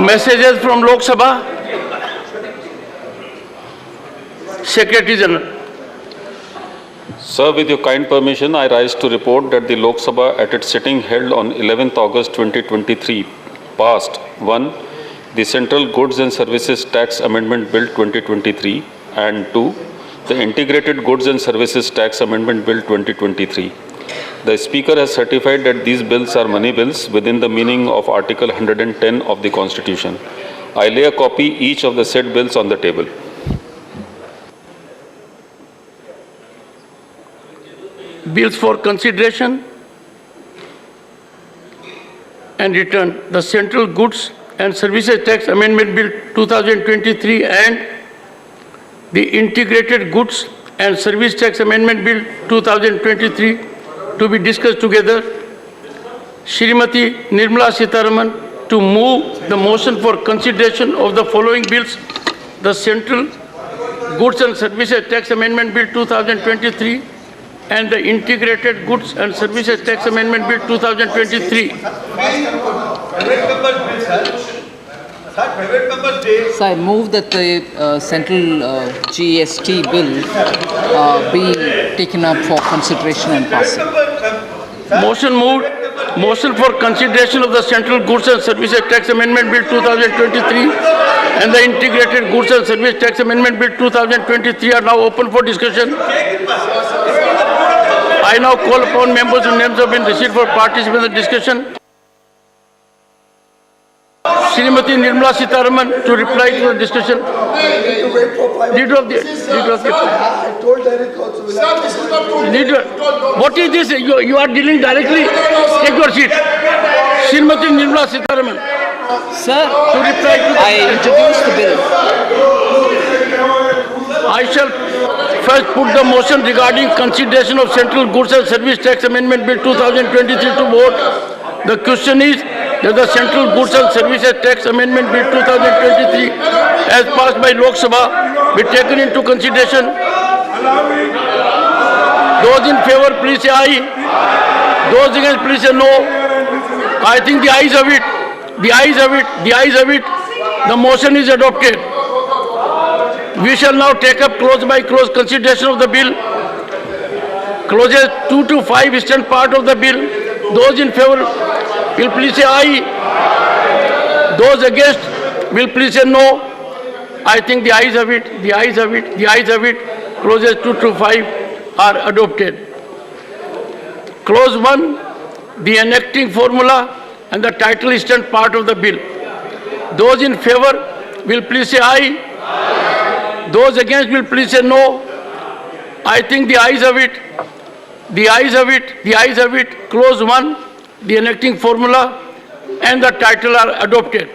Messages from Lok Sabha. Secretary General. Sir, with your kind permission, I rise to report that the Lok Sabha at its sitting held on 11th August 2023 passed 1. The Central Goods and Services Tax Amendment Bill 2023 and 2. The Integrated Goods and Services Tax Amendment Bill 2023. The Speaker has certified that these bills are money bills within the meaning of Article 110 of the Constitution. I lay a copy each of the said bills on the table. Bills for consideration and return. The Central Goods and Services Tax Amendment Bill 2023 and the Integrated Goods and Service Tax Amendment Bill 2023 to be discussed together. Shrimati Nirmala Sitharaman to move the motion for consideration of the following bills. The Central Goods and Services Tax Amendment Bill 2023 and the Integrated Goods and Services Tax Amendment Bill 2023. So I move that the central GST bill be taken up for consideration and passing. Motion moved. Motion for consideration of the Central Goods and Services Tax Amendment Bill 2023 and the Integrated Goods and Services Tax Amendment Bill 2023 are now open for discussion. I now call upon members whose names have been received for participation in the discussion. Shrimati Nirmala Sitharaman to reply to the discussion. Leader of the I told Derek also. Leader, what is this? You are dealing directly. Take your seat. Shrimati Nirmala Sitharaman. Sir, To reply to the I introduced the bill. I shall first put the motion regarding consideration of Central Goods and Service Tax Amendment Bill 2023 to vote. The question is that the Central Goods and Services Tax Amendment Bill 2023 as passed by Lok Sabha be taken into consideration. Those in favor please say aye. Those against please say no. I think the ayes have it. The ayes have it. The ayes have it. The motion is adopted. We shall now take up clause by clause consideration of the bill. Clauses 2 to 5 stand part of the bill. Those in favor will please say aye. Those against will please say no. I think the ayes have it. The ayes have it. The ayes have it. Clauses 2 to 5 are adopted. Clause 1, the enacting formula and the title stand part of the bill. Those in favor will please say aye. Those against will please say no. I think the ayes have it. The ayes have it. The ayes have it. Clause 1, the enacting formula and the title are adopted.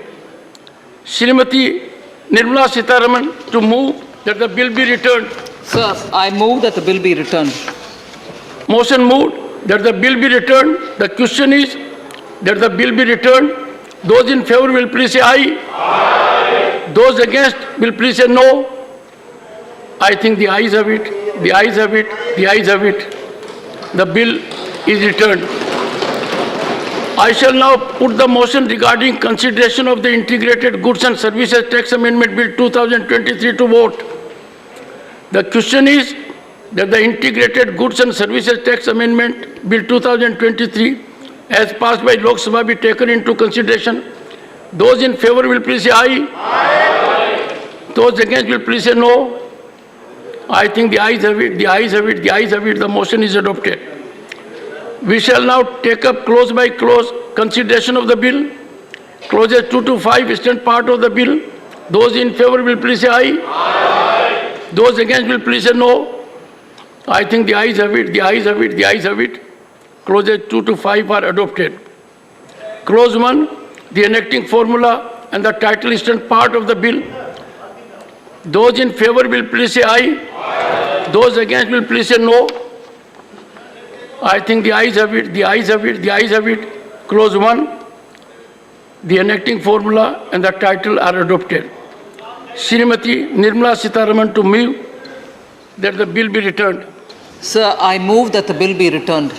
Shrimati Nirmala Sitharaman to move that the bill be returned. Sir, I move that the bill be returned. Motion moved that the bill be returned. The question is that the bill be returned. Those in favor will please say aye. Aye. Those against will please say no. I think the ayes have it. The ayes have it. The ayes have it. The bill is returned. I shall now put the motion regarding consideration of the Integrated Goods and Services Tax Amendment Bill 2023 to vote. The question is that the Integrated Goods and Services Tax Amendment Bill 2023 as passed by Lok Sabha be taken into consideration. Those in favor will please say aye. Aye. Those against will please say no. I think the ayes have it. The ayes have it. The ayes have it. The motion is adopted. We shall now take up clause by clause consideration of the bill. Clauses 2 to 5 stand part of the bill. Those in favor will please say aye. Aye. Those against will please say no. I think the ayes have it. The ayes have it. The ayes have it. Clauses 2 to 5 are adopted. Clause 1, the enacting formula and the title stand part of the bill. Those in favor will please say aye. Aye. Those against will please say no. I think the ayes have it. The ayes have it. The ayes have it. Clause 1, the enacting formula and the title are adopted. Shrimati Nirmala Sitharaman to move that the bill be returned. Sir, I move that the bill be returned.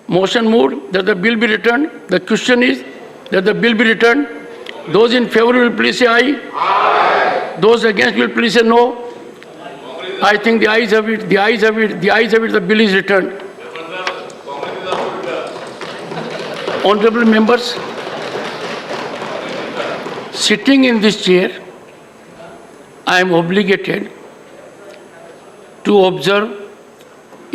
Motion moved that the bill be returned. The question is that the bill be returned. Those in favor will please say aye. Aye. Those against will please say no. I think the ayes have it, the ayes have it, the ayes have it, the bill is returned. Honorable members, sitting in this chair, I am obligated to observe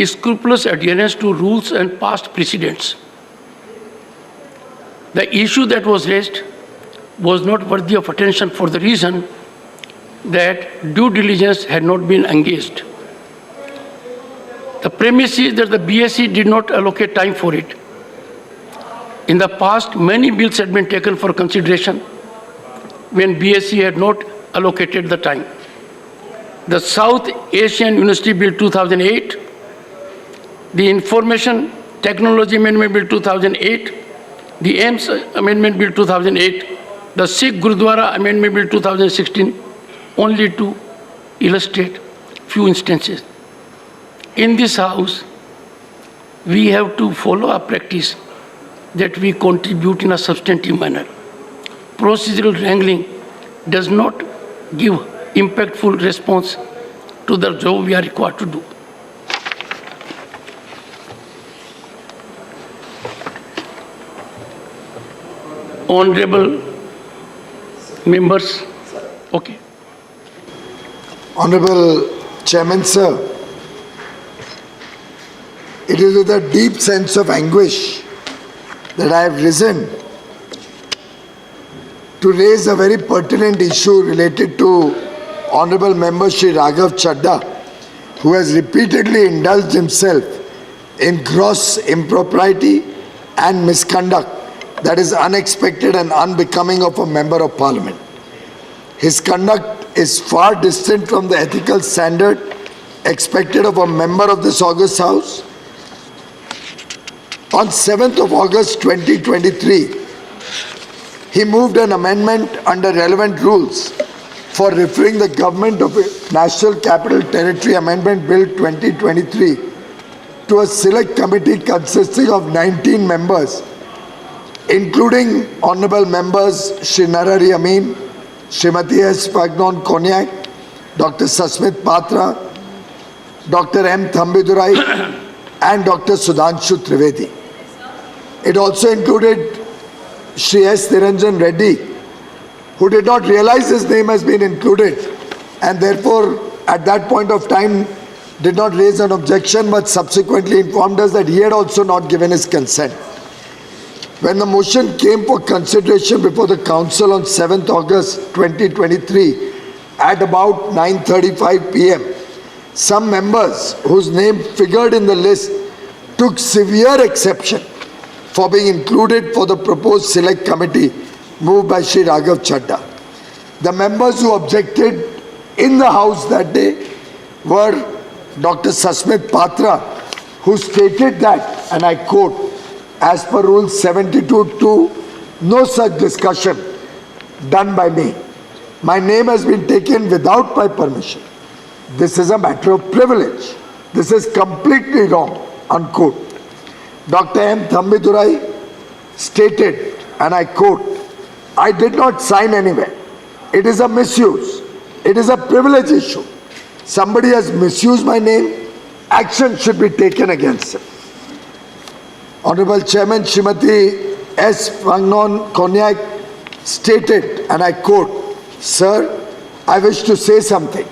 scrupulous adherence to rules and past precedents. The issue that was raised was not worthy of attention for the reason that due diligence had not been engaged. The premise is that the BSc did not allocate time for it. In the past, many bills had been taken for consideration when BSc had not allocated the time. The South Asian University Bill 2008, the Information Technology Amendment Bill 2008, the AIMS Amendment Bill 2008, the Sikh Gurudwara Amendment Bill 2016, only to illustrate few instances. In this House, we have to follow a practice that we contribute in a substantive manner. Procedural wrangling does not give impactful response to the job we are required to do. Honorable members, okay. Honorable Chairman, sir, it is with a deep sense of anguish that I have risen to raise a very pertinent issue related to Honorable Member Shri Raghav Chadha, who has repeatedly indulged himself in gross impropriety and misconduct that is unexpected and unbecoming of a Member of Parliament. His conduct is far distant from the ethical standard expected of a member of this august House. On 7th of August 2023, he moved an amendment under relevant rules for referring the Government of National Capital Territory Amendment Bill 2023 to a select committee consisting of 19 members, including Honorable Members Shri Narari Amin, Srimati S. Fagnon Konyak, Dr. Sasmit Patra, Dr. M. Thambidurai, and Dr. Sudhanshu Trivedi. It also included Shri S. Niranjan Reddy, who did not realize his name has been included and therefore at that point of time did not raise an objection but subsequently informed us that he had also not given his consent. When the motion came for consideration before the Council on 7th August 2023 at about 9:35 p.m., some members whose name figured in the list took severe exception for being included for the proposed select committee moved by Shri Raghav Chadha. The members who objected in the House that day were Dr. Sasmit Patra, who stated that, and I quote, as per Rule 72(2), no such discussion done by me. My name has been taken without my permission. This is a matter of privilege. This is completely wrong, unquote. Dr. M. Thambidurai stated, and I quote, I did not sign anywhere. It is a misuse. It is a privilege issue. Somebody has misused my name. Action should be taken against him. Honorable Chairman Srimati S. Fagnon Konyak stated, and I quote, Sir, I wish to say something.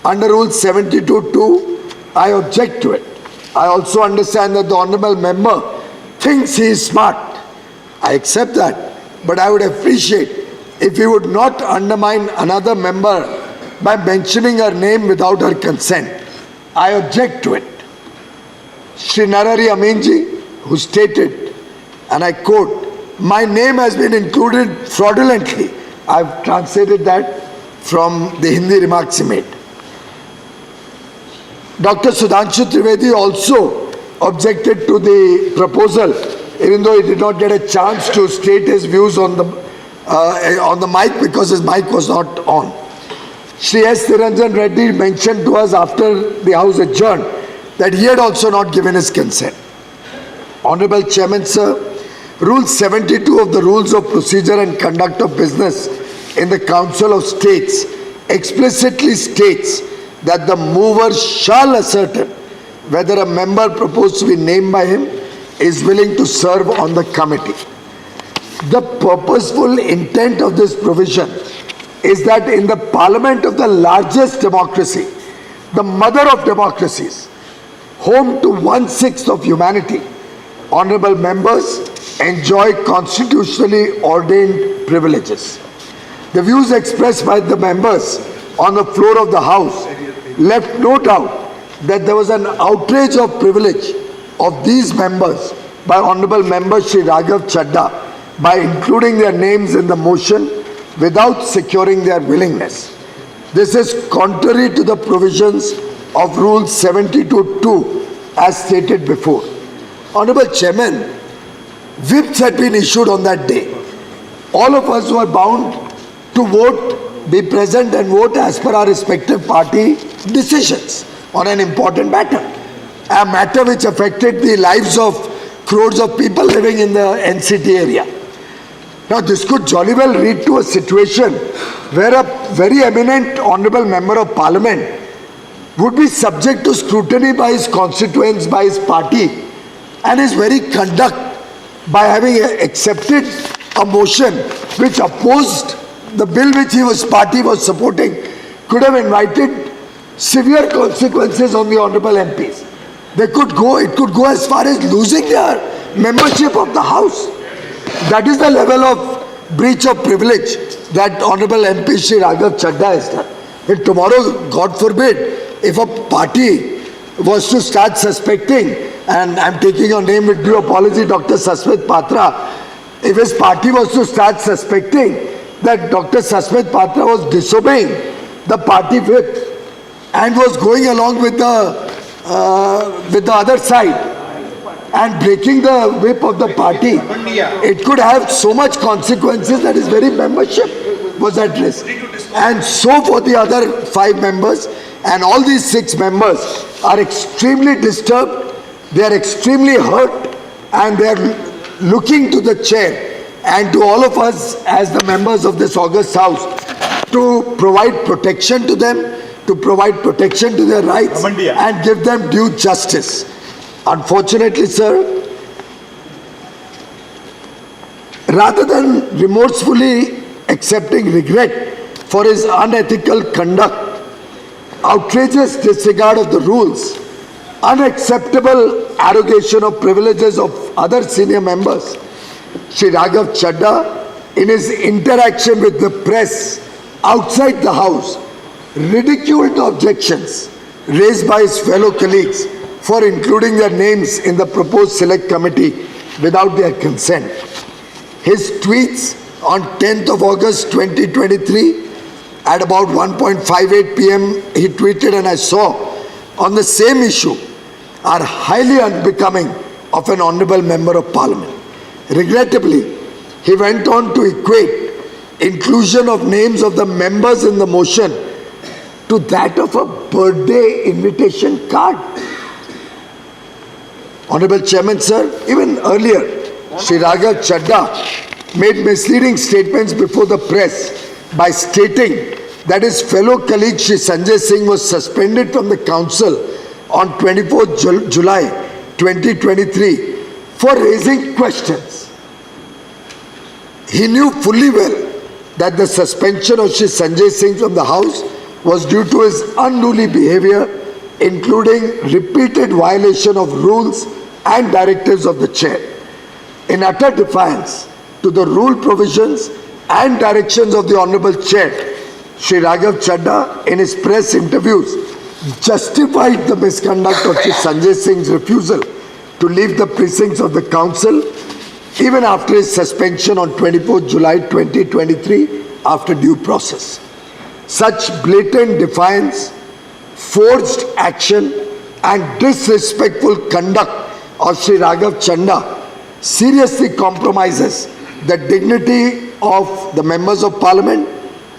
Under Rule 72(2), I object to it. I also understand that the Honorable Member thinks he is smart. I accept that, but I would appreciate if he would not undermine another member by mentioning her name without her consent. I object to it. Shri Narari Aminji, who stated, and I quote, my name has been included fraudulently. I've translated that from the Hindi remarks he made. Dr. Sudhanshu Trivedi also objected to the proposal, even though he did not get a chance to state his views on the mic because his mic was not on. Shri S. Niranjan Reddy mentioned to us after the House adjourned that he had also not given his consent. Honorable Chairman, sir, Rule 72 of the Rules of Procedure and Conduct of Business in the Council of States explicitly states that the mover shall ascertain whether a member proposed to be named by him is willing to serve on the committee. The purposeful intent of this provision is that in the parliament of the largest democracy, the mother of democracies, home to 1/6 of humanity, honorable members enjoy constitutionally ordained privileges. The views expressed by the members on the floor of the House left no doubt that there was an outrage of privilege of these members by Honorable Member Shri Raghav Chadha by including their names in the motion without securing their willingness. This is contrary to the provisions of Rule 72(2) as stated before. Honorable Chairman, whips had been issued on that day. All of us were bound to vote, be present and vote as per our respective party decisions on an important matter. A matter which affected the lives of crores of people living in the NCT area. Now this could jolly well lead to a situation where a very eminent honorable member of parliament would be subject to scrutiny by his constituents, by his party, and his very conduct by having accepted a motion which opposed the bill which his party was supporting could have invited severe consequences on the honorable MPs. It could go as far as losing their membership of the House. That is the level of breach of privilege that Honorable MP Shri Raghav Chadha has done. And tomorrow, God forbid, if a party was to start suspecting, and I'm taking your name with due apology, Dr. Sasmit Patra, if his party was to start suspecting that Dr. Sasmit Patra was disobeying the party whip and was going along with the other side and breaking the whip of the party, it could have so much consequences that his very membership was at risk. And so for the other 5 members, and all these 6 members are extremely disturbed, they are extremely hurt, and they are looking to the chair and to all of us as the members of this august House to provide protection to them, to provide protection to their rights and give them due justice. Unfortunately, sir, rather than remorsefully accepting regret for his unethical conduct, outrageous disregard of the rules, unacceptable arrogation of privileges of other senior members, Shri Raghav Chadha, in his interaction with the press outside the House, ridiculed the objections raised by his fellow colleagues for including their names in the proposed select committee without their consent. His tweets on 10th of August 2023 at about 1:58 p.m. he tweeted, and I saw, on the same issue are highly unbecoming of an honorable member of parliament. Regrettably, he went on to equate inclusion of names of the members in the motion to that of a birthday invitation card. Honorable Chairman, sir, even earlier, Shri Raghav Chadha made misleading statements before the press by stating that his fellow colleague Shri Sanjay Singh was suspended from the council on 24th July 2023 for raising questions. He knew fully well that the suspension of Shri Sanjay Singh from the House was due to his unruly behavior, including repeated violation of rules and directives of the chair. In utter defiance to the rule provisions and directions of the Honorable Chair, Shri Raghav Chadha, in his press interviews, justified the misconduct of Shri Sanjay Singh's refusal to leave the precincts of the council even after his suspension on 24th July 2023 after due process. Such blatant defiance, forced action and disrespectful conduct of Shri Raghav Chadha seriously compromises the dignity of the members of parliament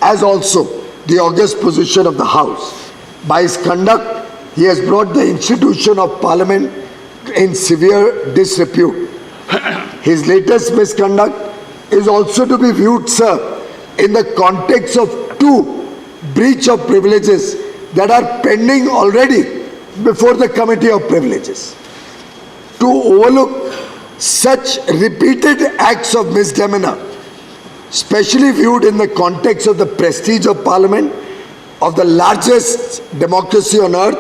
as also the august position of the House. By his conduct, he has brought the institution of parliament in severe disrepute. His latest misconduct is also to be viewed, sir, in the context of two breach of privileges that are pending already before the Committee of Privileges. To overlook such repeated acts of misdemeanor, especially viewed in the context of the prestige of Parliament, of the largest democracy on earth,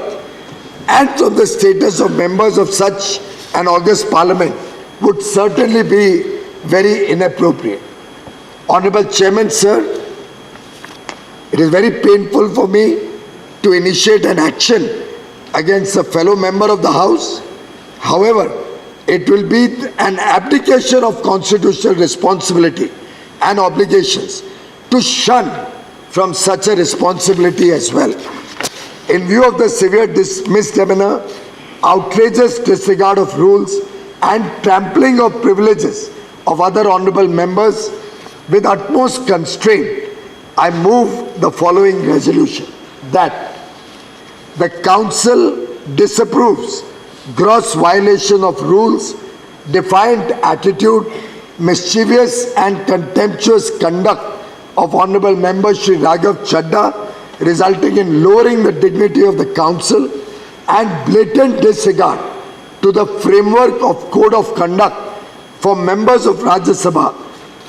and from the status of members of such an august Parliament, would certainly be very inappropriate. Honorable Chairman, sir, it is very painful for me to initiate an action against a fellow member of the House. However, it will be an abdication of constitutional responsibility and obligations to shun from such a responsibility as well. In view of the severe misdemeanor, outrageous disregard of rules, and trampling of privileges of other honorable members with utmost constraint, I move the following resolution: that the Council disapproves gross violation of rules, defiant attitude, mischievous and contemptuous conduct of Honorable Member Shri Raghav Chadha, resulting in lowering the dignity of the Council and blatant disregard to the framework of Code of Conduct for members of Rajya Sabha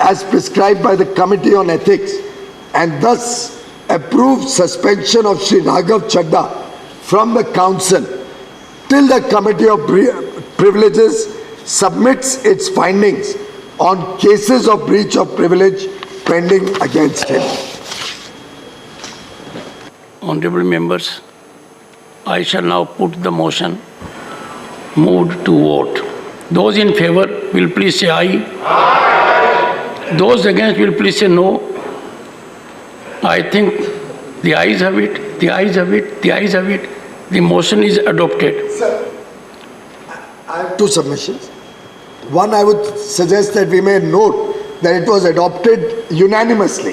as prescribed by the Committee on Ethics, and thus approve suspension of Shri Raghav Chadha from the Council till the Committee of Privileges submits its findings on cases of breach of privilege pending against him. Honorable members, I shall now put the motion moved to vote. Those in favor will please say aye. Aye. Those against will please say no. I think the ayes have it, the ayes have it, the ayes have it. The motion is adopted. Sir, I have two submissions. One, I would suggest that we may note that it was adopted unanimously.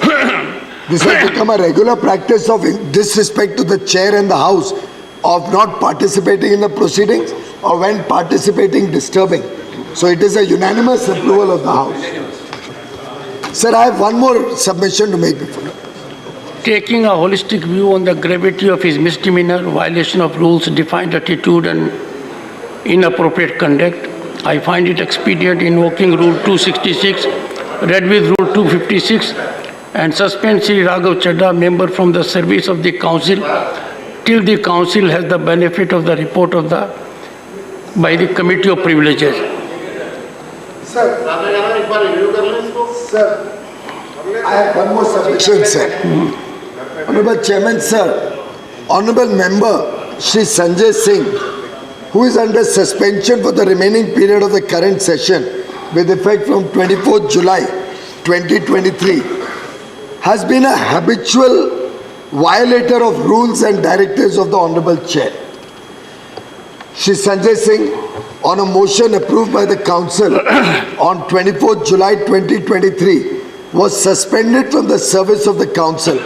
This has become a regular practice of disrespect to the chair and the House, of not participating in the proceedings, or when participating, disturbing. So it is a unanimous approval of the House. Sir, I have one more submission to make before you. Taking a holistic view on the gravity of his misdemeanor, violation of rules, defiant attitude and inappropriate conduct, I find it expedient invoking Rule 266, read with Rule 256, and suspend Sri Raghav Chadha, member from the service of the Council, till the Council has the benefit of the report by the Committee of Privileges. Sir, I have one more submission, sir. Honorable Chairman, sir, Honorable Member Shri Sanjay Singh, who is under suspension for the remaining period of the current session with effect from 24th July 2023, has been a habitual violator of rules and directives of the Honorable Chair. Shri Sanjay Singh, on a motion approved by the Council on 24th July 2023, was suspended from the service of the Council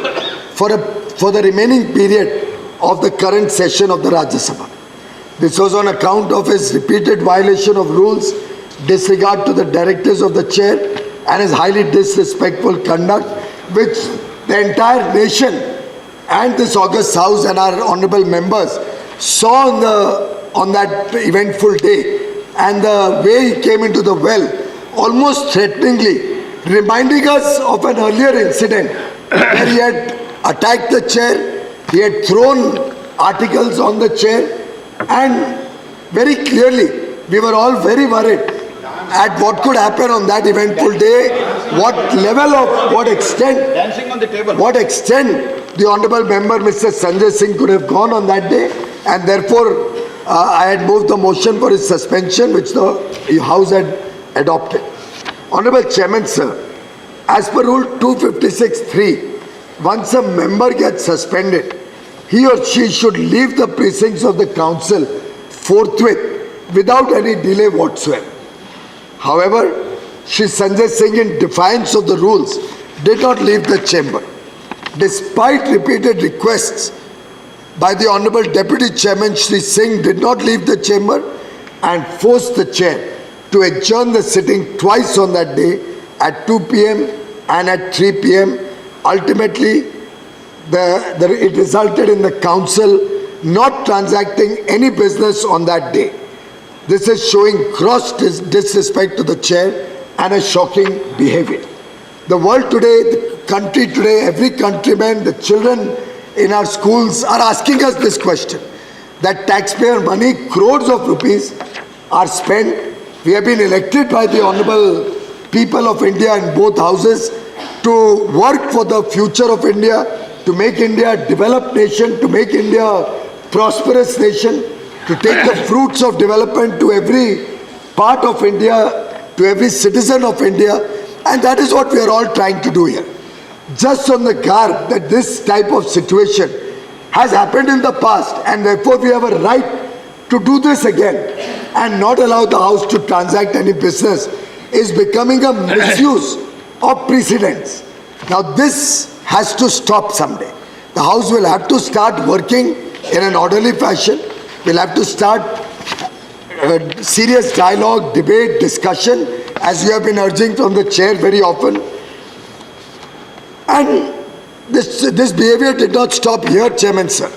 for the remaining period of the current session of the Rajya Sabha. This was on account of his repeated violation of rules, disregard to the directives of the Chair, and his highly disrespectful conduct, which the entire nation and this august House and our honourable members saw on that eventful day, and the way he came into the well, almost threateningly, reminding us of an earlier incident where he had attacked the chair, he had thrown articles on the chair, and very clearly we were all very worried at what could happen on that eventful day, what level of, what extent the honourable member Mr. Sanjay Singh could have gone on that day, and therefore I had moved the motion for his suspension, which the House had adopted. Honourable Chairman, sir, as per Rule 256(3), once a member gets suspended, he or she should leave the precincts of the Council forthwith without any delay whatsoever. However, Shri Sanjay Singh, in defiance of the rules, did not leave the chamber. Despite repeated requests by the Honourable Deputy Chairman, Shri Singh did not leave the chamber and forced the chair to adjourn the sitting twice on that day at 2 p.m. and at 3 p.m. Ultimately, it resulted in the council not transacting any business on that day. This is showing gross disrespect to the chair and a shocking behavior. The world today, the country today, every countryman, the children in our schools are asking us this question, that taxpayer money, crores of rupees are spent. We have been elected by the honorable people of India in both houses to work for the future of India, to make India a developed nation, to make India a prosperous nation, to take the fruits of development to every part of India, to every citizen of India, and that is what we are all trying to do here. Just on the garb that this type of situation has happened in the past, and therefore we have a right to do this again and not allow the House to transact any business, is becoming a misuse of precedents. Now this has to stop someday. The House will have to start working in an orderly fashion. We'll have to start serious dialogue, debate, discussion, as you have been urging from the chair very often. And this behavior did not stop here, Chairman Sir.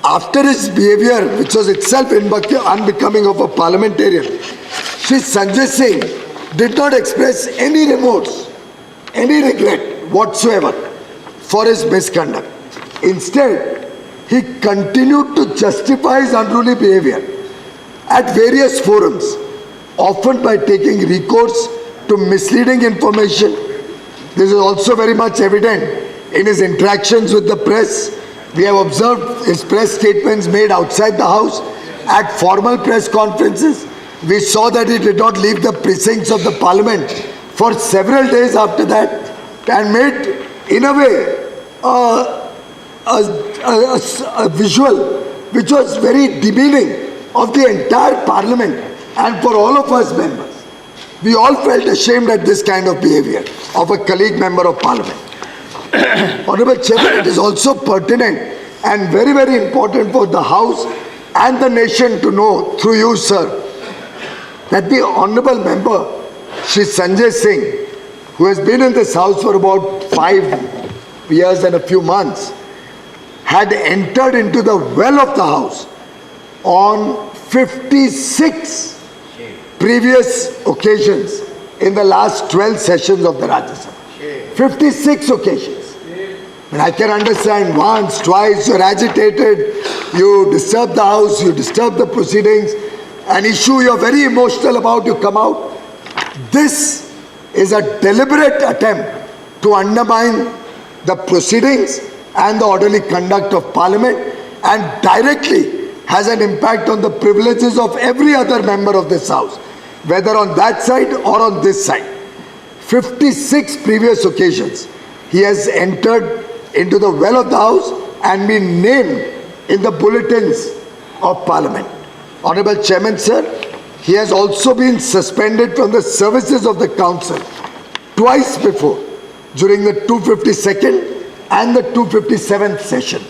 After his behavior, which was itself unbecoming of a parliamentarian, Shri Sanjay Singh did not express any remorse, any regret whatsoever for his misconduct. Instead, he continued to justify his unruly behavior at various forums, often by taking recourse to misleading information. This is also very much evident in his interactions with the press. We have observed his press statements made outside the House, at formal press conferences. We saw that he did not leave the precincts of the Parliament for several days after that, and made, in a way, a visual which was very demeaning of the entire Parliament and for all of us members. We all felt ashamed at this kind of behavior of a colleague member of Parliament. Honorable Chairman, it is also pertinent and very, very important for the House and the nation to know, through you, sir, that the honorable member, Shri Sanjay Singh, who has been in this House for about 5 years and a few months, had entered into the well of the House on 56 previous occasions in the last 12 sessions of the Rajya Sabha. 56 occasions. And I can understand, once, twice, you're agitated, you disturb the House, you disturb the proceedings, an issue you're very emotional about, you come out. This is a deliberate attempt to undermine the proceedings and the orderly conduct of Parliament, and directly has an impact on the privileges of every other member of this House, whether on that side or on this side. 56 previous occasions he has entered into the well of the House and been named in the bulletins of Parliament. Honorable Chairman, sir, he has also been suspended from the services of the Council twice before, during the 252nd and the 257th session.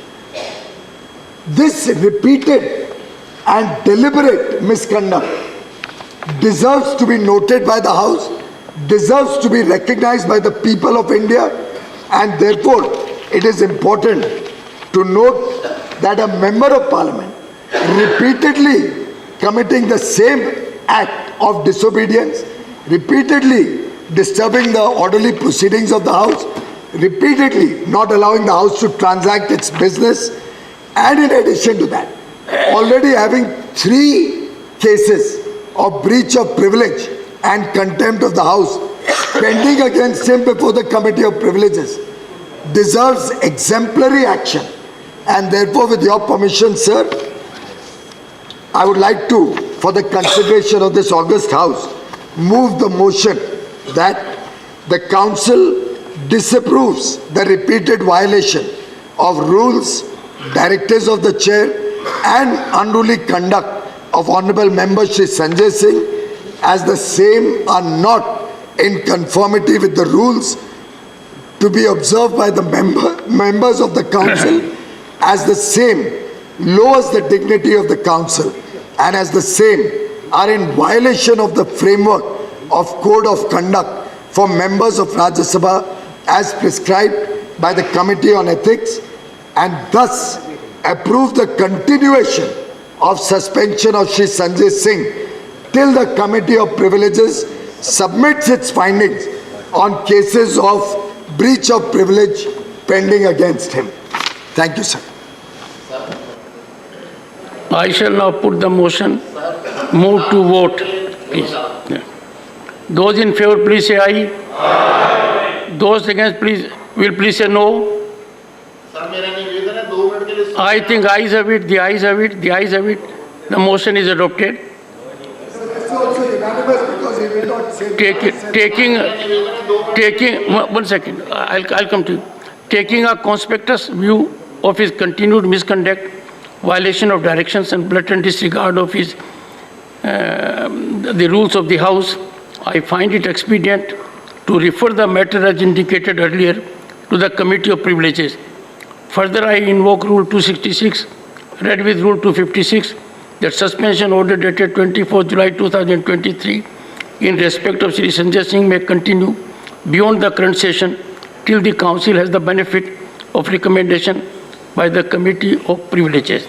This repeated and deliberate misconduct deserves to be noted by the House, deserves to be recognized by the people of India, and therefore it is important to note that a member of Parliament repeatedly committing the same act of disobedience, repeatedly disturbing the orderly proceedings of the House, repeatedly not allowing the House to transact its business, and in addition to that, already having 3 cases of breach of privilege and contempt of the House pending against him before the Committee of Privileges, deserves exemplary action. And therefore, with your permission, sir, I would like to, for the consideration of this august House, move the motion that the Council disapproves the repeated violation of rules, directives of the Chair, and unruly conduct of Honorable Member Shri Sanjay Singh, as the same are not in conformity with the rules to be observed by the members of the Council, as the same lowers the dignity of the Council, and as the same are in violation of the framework of Code of Conduct for members of Rajya Sabha as prescribed by the Committee on Ethics, and thus approve the continuation of suspension of Shri Sanjay Singh till the Committee of Privileges submits its findings on cases of breach of privilege pending against him. Thank you, sir. I shall now put the motion. Move to vote, please. Yeah. Those in favor, please say aye. Aye. Those against, please say no. I think ayes have it, the ayes have it, the ayes have it. The motion is adopted. One second, I'll come to you. Taking a conspicuous view of his continued misconduct, violation of directions and blatant disregard of his the rules of the House, I find it expedient to refer the matter as indicated earlier to the Committee of Privileges. Further, I invoke Rule 266, read with Rule 256, that suspension order dated 24 July 2023 in respect of Shri Sanjay Singh may continue beyond the current session till the Council has the benefit of recommendation by the Committee of Privileges.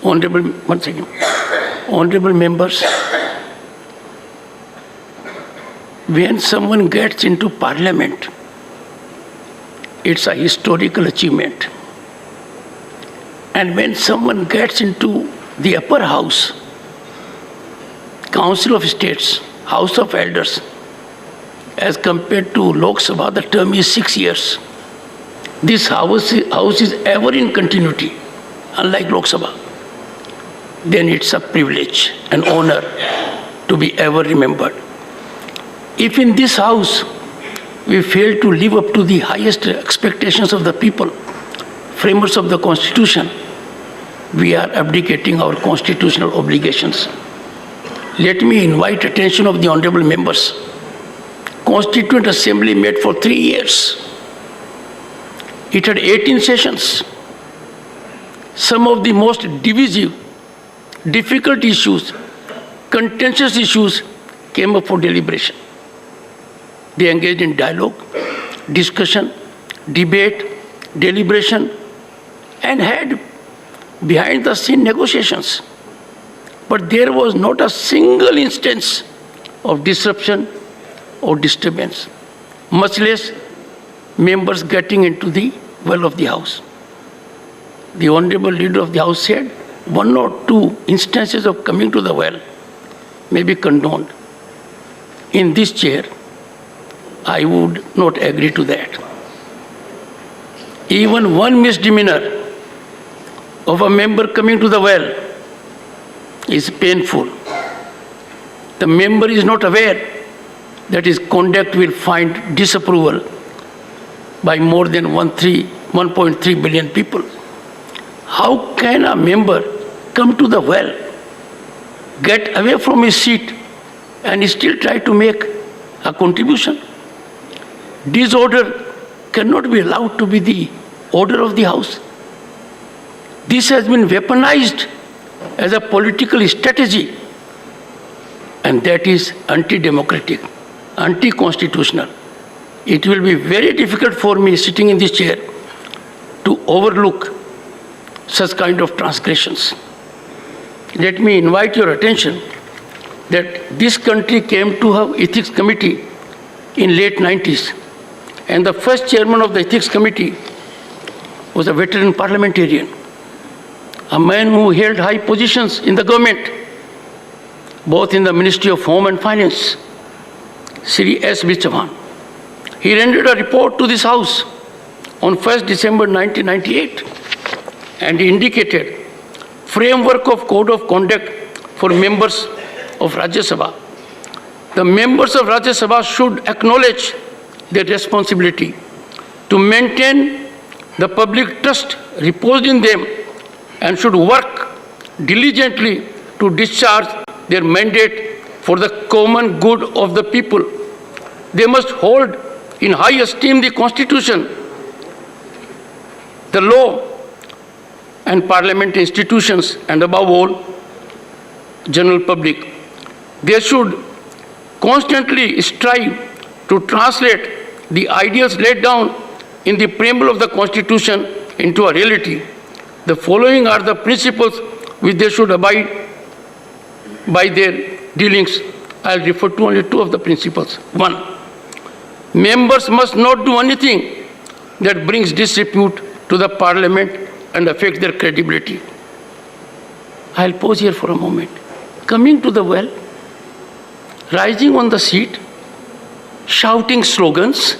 Honorable members, when someone gets into Parliament, it's a historical achievement. And when someone gets into the upper house, Council of States, House of Elders, as compared to Lok Sabha, the term is 6 years. This house is ever in continuity, unlike Lok Sabha. Then it's a privilege, an honor to be ever remembered. If in this house we fail to live up to the highest expectations of the people, framers of the Constitution, we are abdicating our constitutional obligations. Let me invite attention of the honorable members. Constituent Assembly met for 3 years. It had 18 sessions. Some of the most divisive, difficult issues, contentious issues came up for deliberation. They engaged in dialogue, discussion, debate, deliberation, and had behind-the-scene negotiations. But there was not a single instance of disruption or disturbance, much less members getting into the well of the House. The Honorable Leader of the House said 1 or 2 instances of coming to the well may be condoned. In this chair, I would not agree to that. Even one misdemeanor of a member coming to the well is painful. The member is not aware that his conduct will find disapproval by more than 1.3 billion people. How can a member come to the well, get away from his seat, and still try to make a contribution? Disorder cannot be allowed to be the order of the House. This has been weaponized as a political strategy, and that is anti-democratic, anti-constitutional. It will be very difficult for me sitting in this chair to overlook such kind of transgressions. Let me invite your attention that this country came to have ethics committee in late 90s, and the first chairman of the ethics committee was a veteran parliamentarian, a man who held high positions in the government, both in the Ministry of Home and Finance, Sri S. B. Chauhan. He rendered a report to this House on 1st December 1998, and he indicated framework of code of conduct for members of Rajya Sabha. The members of Rajya Sabha should acknowledge their responsibility to maintain the public trust reposed in them and should work diligently to discharge their mandate for the common good of the people. They must hold in high esteem the Constitution, the law, and parliament institutions, and above all, general public. They should constantly strive to translate the ideals laid down in the preamble of the Constitution into a reality. The following are the principles which they should abide by their dealings. I'll refer to only two of the principles. One, members must not do anything that brings disrepute to the Parliament and affects their credibility. I'll pause here for a moment. Coming to the well, rising on the seat, shouting slogans,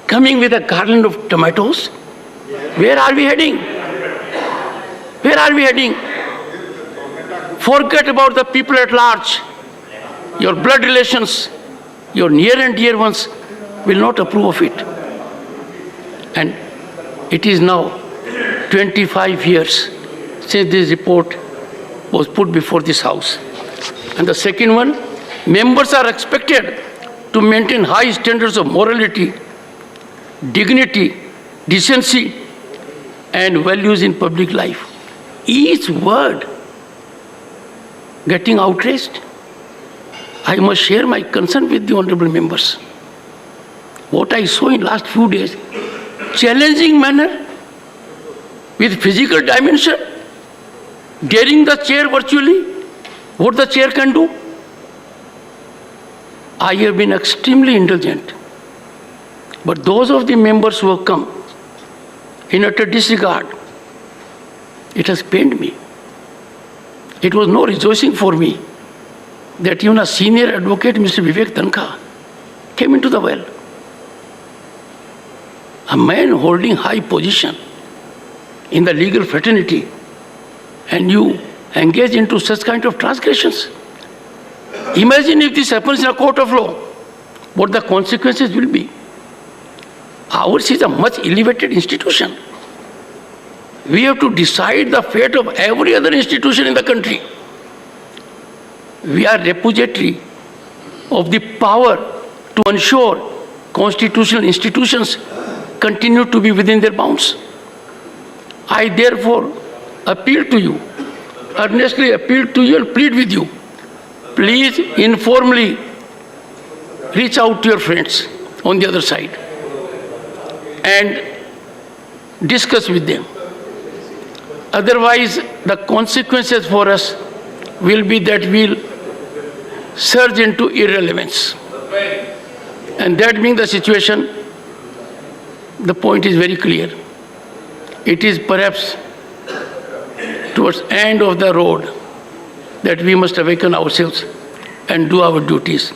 coming with a garland of tomatoes. Where are we heading? Where are we heading? Forget about the people at large. Your blood relations, your near and dear ones will not approve of it. And it is now 25 years since this report was put before this House. And the second one, members are expected to maintain high standards of morality, dignity, decency, and values in public life. Each word getting outraged. I must share my concern with the honorable members. What I saw in last few days, challenging manner with physical dimension, daring the chair virtually, what the chair can do. I have been extremely indulgent. But those of the members who have come in utter disregard, it has pained me. It was no rejoicing for me that even a senior advocate, Mr. Vivek Tankha, came into the well. A man holding high position in the legal fraternity, and you engage into such kind of transgressions. Imagine if this happens in a court of law, what the consequences will be. Ours is a much elevated institution. We have to decide the fate of every other institution in the country. We are repository of the power to ensure constitutional institutions continue to be within their bounds. I therefore appeal to you, earnestly appeal to you and plead with you. Please informally reach out to your friends on the other side and discuss with them. Otherwise, the consequences for us will be that we'll surge into irrelevance. And that being the situation, the point is very clear. It is perhaps towards the end of the road that we must awaken ourselves and do our duties.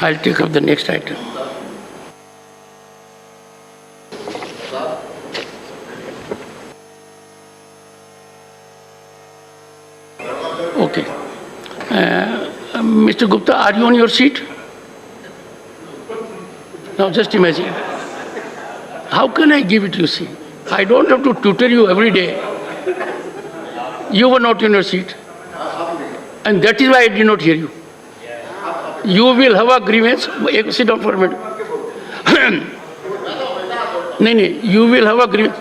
I'll take up the next item. Okay. Mr. Gupta, are you on your seat? Now just imagine. How can I give it to you? See, I don't have to tutor you every day. You were not in your seat. And that is why I did not hear you. You will have a grievance. Sit down for a minute. No, you will have a grievance.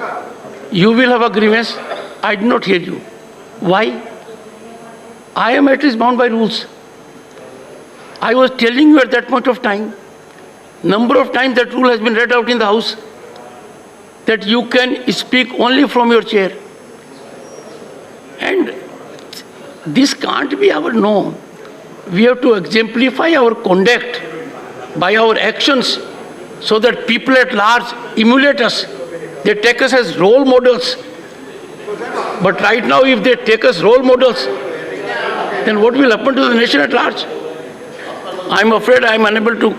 You will have a grievance. I did not hear you. Why? I am at least bound by rules. I was telling you at that point of time, number of times that rule has been read out in the House, that you can speak only from your chair. And this can't be our norm. We have to exemplify our conduct by our actions so that people at large emulate us. They take us as role models. But right now, if they take us role models, then what will happen to the nation at large? I'm afraid I'm unable to.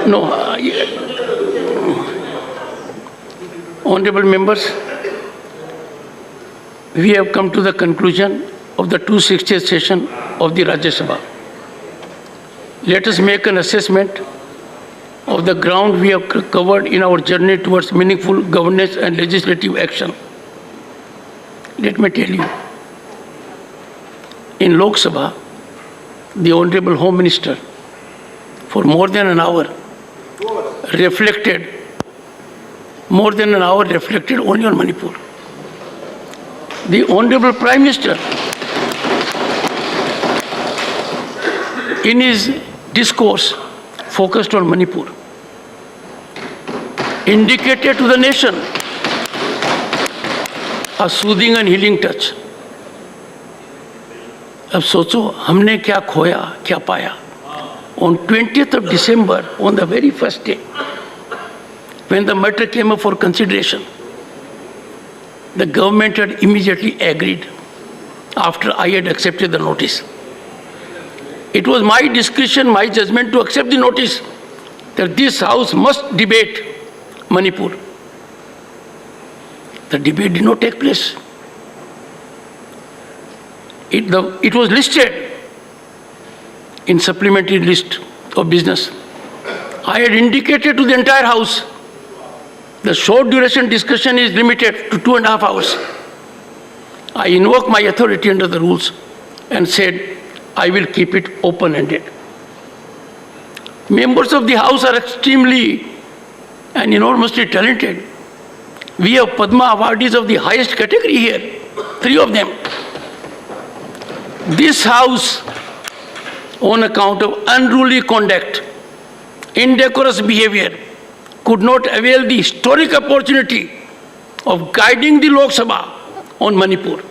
No. Honorable members, we have come to the conclusion of the 260th session of the Rajya Sabha. Let us make an assessment of the ground we have covered in our journey towards meaningful governance and legislative action. Let me tell you, in Lok Sabha, the Honorable Home Minister, for more than an hour, reflected more than an hour reflected only on Manipur. The Honorable Prime Minister, in his discourse, focused on Manipur, indicated to the nation a soothing and healing touch. अब सोचो हमने क्या खोया क्या पाया. On 20th of December, on the very first day, when the matter came up for consideration, the government had immediately agreed after I had accepted the notice. It was my discretion, my judgment to accept the notice that this House must debate Manipur. The debate did not take place. It was listed in supplementary list of business. I had indicated to the entire House the short duration discussion is limited to 2.5 hours. I invoked my authority under the rules and said I will keep it open-ended. Members of the House are extremely and enormously talented. We have Padma awardees of the highest category here, 3 of them. This House, on account of unruly conduct, indecorous behavior, could not avail the historic opportunity of guiding the Lok Sabha on Manipur.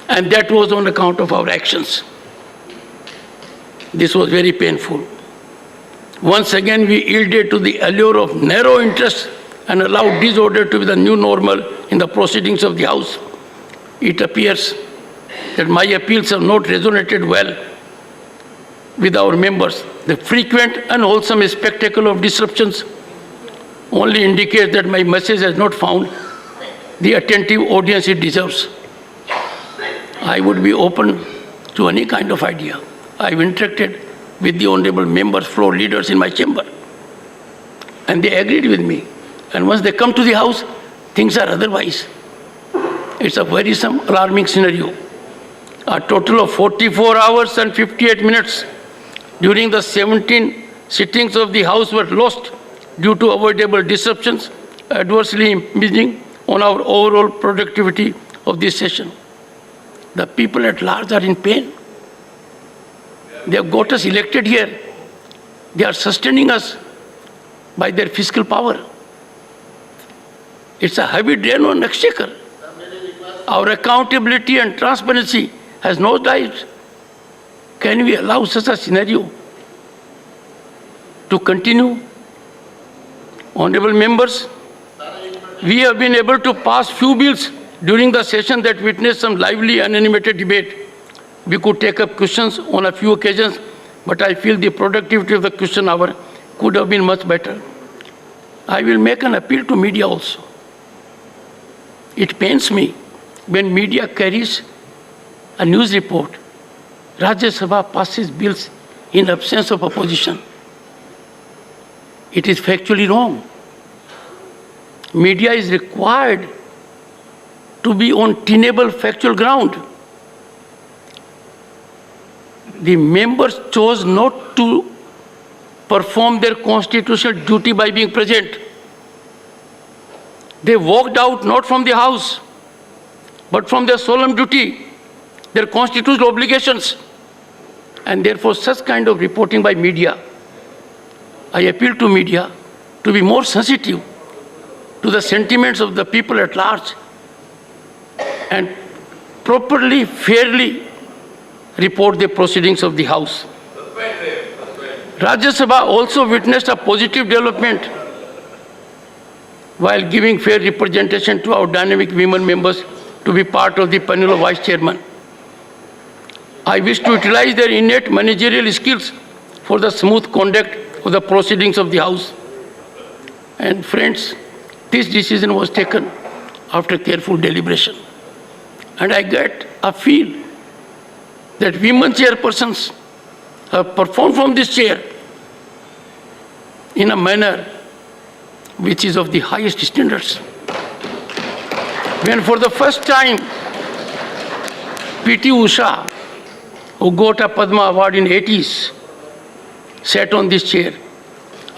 And that was on account of our actions. This was very painful. Once again, we yielded to the allure of narrow interests and allowed disorder to be the new normal in the proceedings of the House. It appears that my appeals have not resonated well with our members. The frequent unwholesome spectacle of disruptions only indicates that my message has not found the attentive audience it deserves. I would be open to any kind of idea. I've interacted with the honorable members, floor leaders in my chamber, and they agreed with me. And once they come to the House, things are otherwise. It's a worrisome, alarming scenario. A total of 44 hours and 58 minutes during the 17 sittings of the House were lost due to avoidable disruptions, adversely impinging on our overall productivity of this session. The people at large are in pain. They have got us elected here. They are sustaining us by their fiscal power. It's a heavy drain on exchequer. Our accountability and transparency has nosedived. Can we allow such a scenario to continue? Honorable members, we have been able to pass few bills during the session that witnessed some lively and animated debate. We could take up questions on a few occasions, but I feel the productivity of the question hour could have been much better. I will make an appeal to media also. It pains me when media carries a news report. Rajya Sabha passes bills in absence of opposition. It is factually wrong. Media is required to be on tenable factual ground. The members chose not to perform their constitutional duty by being present. They walked out not from the House, but from their solemn duty, their constitutional obligations. And therefore, such kind of reporting by media, I appeal to media to be more sensitive to the sentiments of the people at large and properly, fairly report the proceedings of the House. Rajya Sabha also witnessed a positive development while giving fair representation to our dynamic women members to be part of the panel of vice chairman. I wish to utilize their innate managerial skills for the smooth conduct of the proceedings of the House. And friends, this decision was taken after careful deliberation. And I get a feel that women chairpersons have performed from this chair in a manner which is of the highest standards. When for the first time, P.T. Usha, who got a Padma Award in 80s, sat on this chair,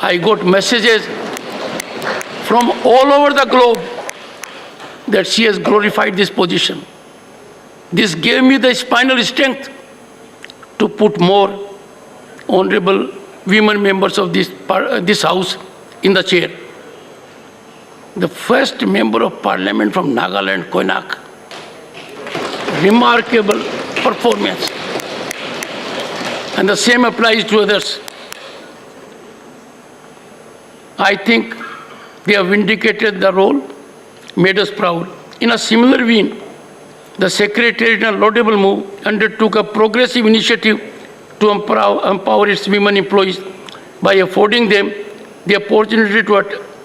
I got messages from all over the globe that she has glorified this position. This gave me the spinal strength to put more honorable women members of this House in the chair. The first member of parliament from Nagaland, Koinak. Remarkable performance. And the same applies to others. I think they have vindicated the role, made us proud. In a similar vein, the Secretariat, in a laudable move, undertook a progressive initiative to empower its women employees by affording them the opportunity to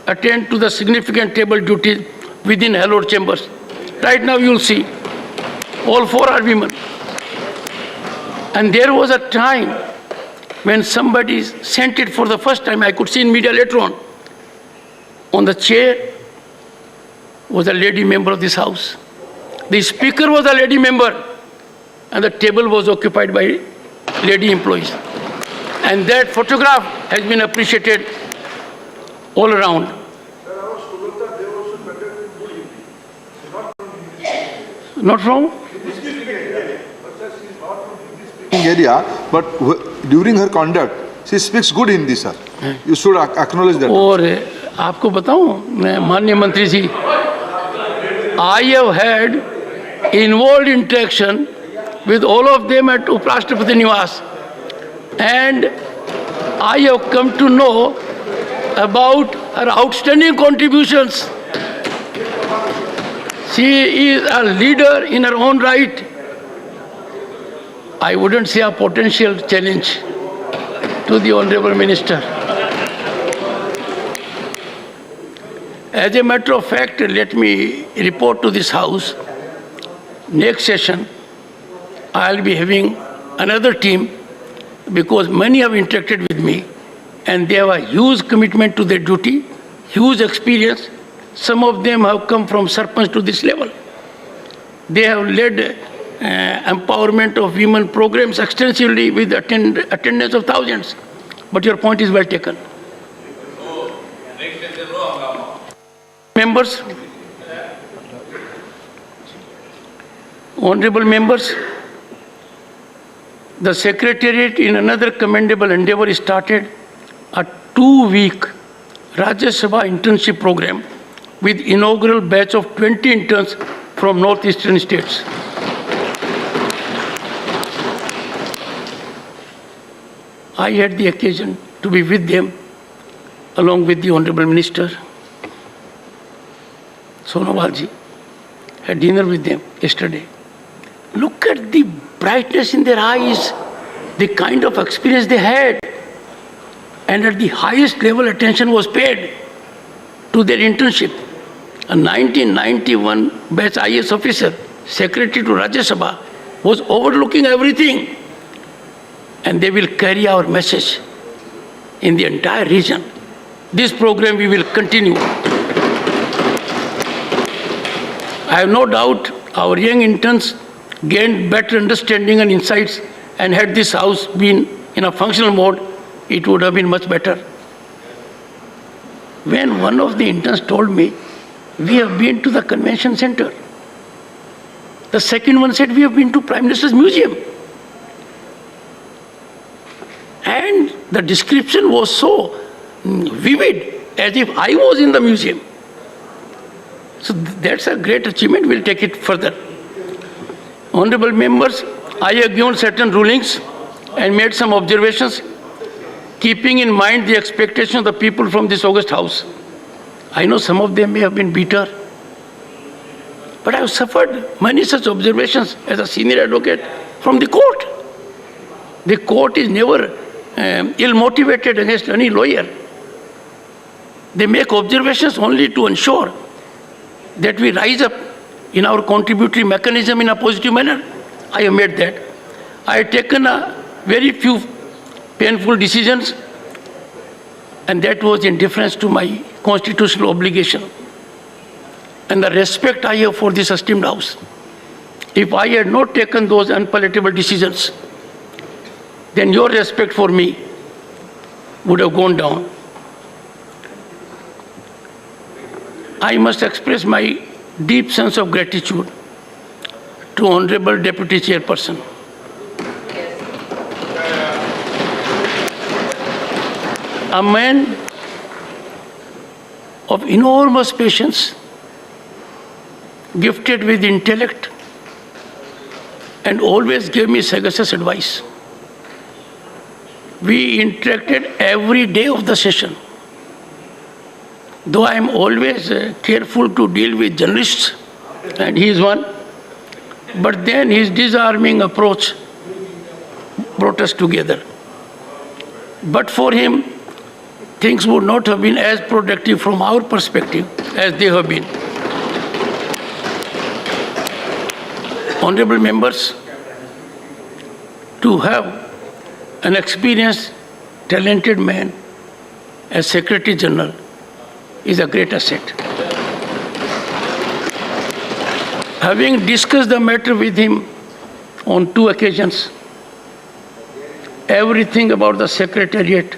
attend to the significant table duties within hallowed chambers. Right now you'll see, all four are women. And there was a time when somebody sent it for the first time, I could see in media later on. On the chair was a lady member of this House. The speaker was a lady member, and the table was occupied by lady employees. And that photograph has been appreciated all around. Not wrong? Area, but during her conduct, she speaks good Hindi, sir. You should acknowledge that. और आपको बताऊं, माननीय मंत्री जी, I have had involved interaction with all of them at Uprashtrapati Niwas, and I have come to know about her outstanding contributions. She is a leader in her own right. I wouldn't say a potential challenge to the Honorable Minister. As a matter of fact, let me report to this House, next session, I'll be having another team because many have interacted with me and they have a huge commitment to their duty, huge experience. Some of them have come from Sarpanch to this level. They have led empowerment of women programs extensively with attendance of thousands. But your point is well taken. Members, honorable members, the Secretariat in another commendable endeavor started a 2-week Rajya Sabha internship program with inaugural batch of 20 interns from northeastern states. I had the occasion to be with them along with the Honorable Minister Sonowalji. Had dinner with them yesterday. Look at the brightness in their eyes, the kind of experience they had. And at the highest level, attention was paid to their internship. A 1991 batch IAS officer, secretary to Rajya Sabha, was overlooking everything. And they will carry our message in the entire region. This program we will continue. I have no doubt our young interns gained better understanding and insights, and had this House been in a functional mode, it would have been much better. When one of the interns told me, we have been to the convention center. The second one said, we have been to Prime Minister's Museum. And the description was so vivid, as if I was in the museum. So that's a great achievement. We'll take it further. Honorable members, I have given certain rulings and made some observations, keeping in mind the expectation of the people from this august House. I know some of them may have been bitter, but I have suffered many such observations as a senior advocate from the court. The court is never ill-motivated against any lawyer. They make observations only to ensure that we rise up in our contributory mechanism in a positive manner. I have made that. I have taken a very few painful decisions, and that was in deference to my constitutional obligation and the respect I have for this esteemed House. If I had not taken those unpalatable decisions, then your respect for me would have gone down. I must express my deep sense of gratitude to Honorable Deputy Chairperson. A man of enormous patience, gifted with intellect, and always gave me sagacious advice. We interacted every day of the session. Though I am always careful to deal with journalists, and he is one, but then his disarming approach brought us together. But for him, things would not have been as productive from our perspective as they have been. Honorable members, to have an experienced, talented man as Secretary General is a great asset. Having discussed the matter with him on 2 occasions, everything about the Secretariat,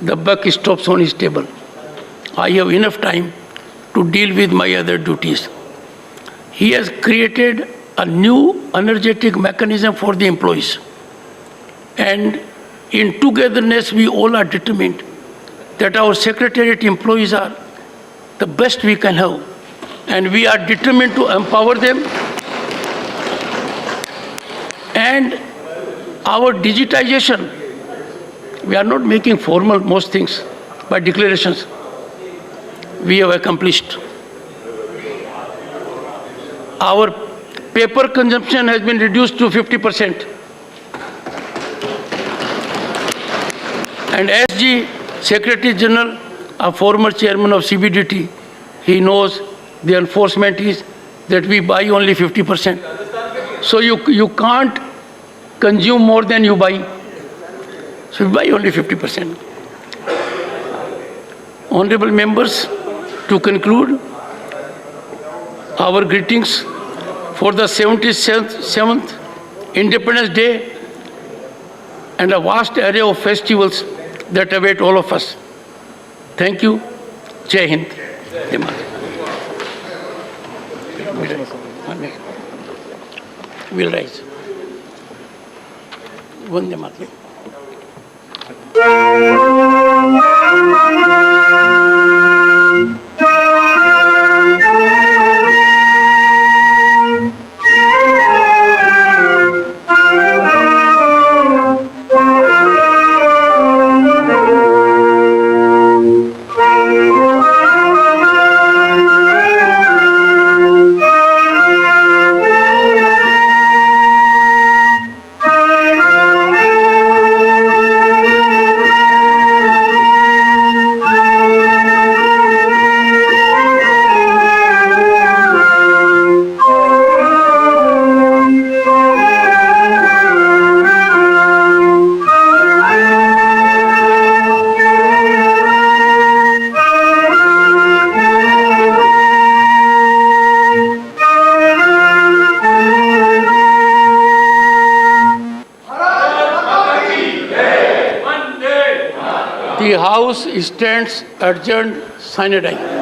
the buck stops on his table. I have enough time to deal with my other duties. He has created a new energetic mechanism for the employees. And in togetherness, we all are determined that our Secretariat employees are the best we can have. And we are determined to empower them. And our digitization, we are not making formal most things by declarations. We have accomplished. Our paper consumption has been reduced to 50%. And SG, Secretary General, a former chairman of CBDT, he knows the enforcement is that we buy only 50%. So you can't consume more than you buy. So we buy only 50%. Honorable members, to conclude, our greetings for the 77th Independence Day and a vast array of festivals that await all of us. Thank you. Jai Hind. Jai Mata. We'll rise. Vande Mataram. The House stands adjourned sine die.